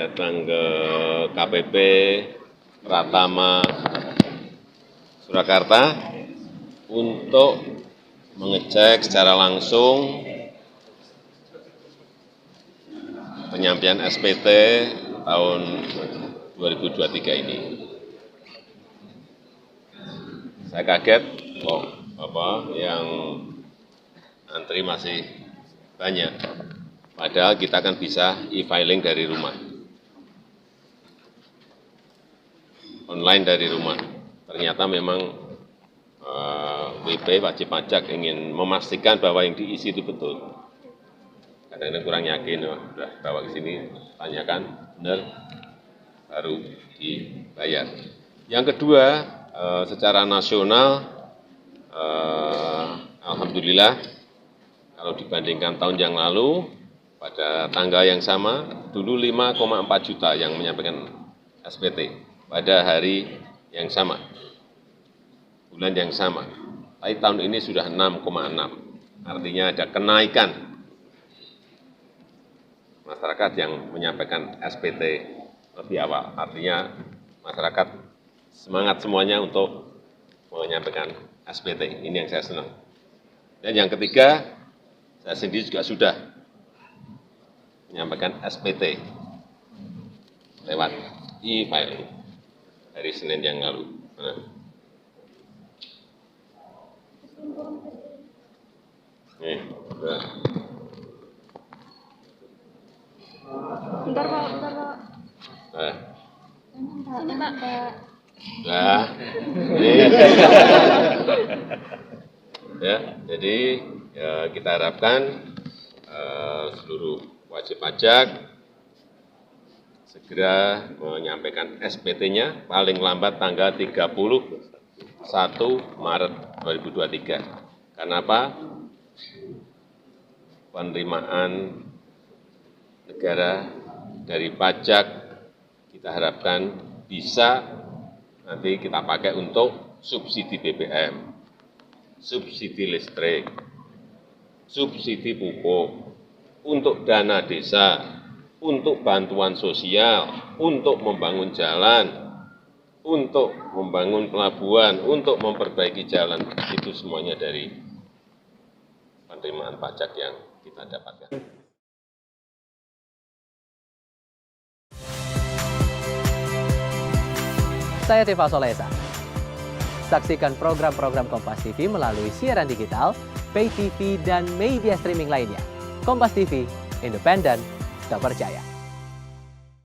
datang ke KPP Pratama Surakarta untuk mengecek secara langsung penyampaian SPT tahun 2023 ini. Saya kaget kok yang antri masih banyak. Padahal kita kan bisa e-filing dari rumah, online dari rumah. Ternyata memang WP wajib pajak ingin memastikan bahwa yang diisi itu betul. Kadang-kadang kurang yakin, sudah bawa ke sini, tanyakan, benar, baru dibayar. Yang kedua, secara nasional, alhamdulillah, kalau dibandingkan tahun yang lalu, pada tanggal yang sama, dulu 5,4 juta yang menyampaikan SPT pada hari yang sama, bulan yang sama. Tapi tahun ini sudah 6,6, artinya ada kenaikan masyarakat yang menyampaikan SPT lebih awal. Artinya masyarakat semangat semuanya untuk menyampaikan SPT. Ini yang saya senang. Dan yang ketiga, saya sendiri juga sudah menyampaikan SPT lewat e-filing hari Senin yang lalu. Bentar Pak. Ini Pak. Ya, jadi kita harapkan seluruh wajib pajak segera menyampaikan SPT-nya paling lambat tanggal 31 Maret 2023. Karena apa? Penerimaan negara dari pajak kita harapkan bisa nanti kita pakai untuk subsidi BBM, subsidi listrik, subsidi pupuk, untuk dana desa, untuk bantuan sosial, untuk membangun jalan, untuk membangun pelabuhan, untuk memperbaiki jalan. Itu semuanya dari penerimaan pajak yang kita dapatkan. Saya Teva Solesa. Saksikan program-program Kompas TV melalui siaran digital, pay TV, dan media streaming lainnya. Kompas TV, independen, terpercaya.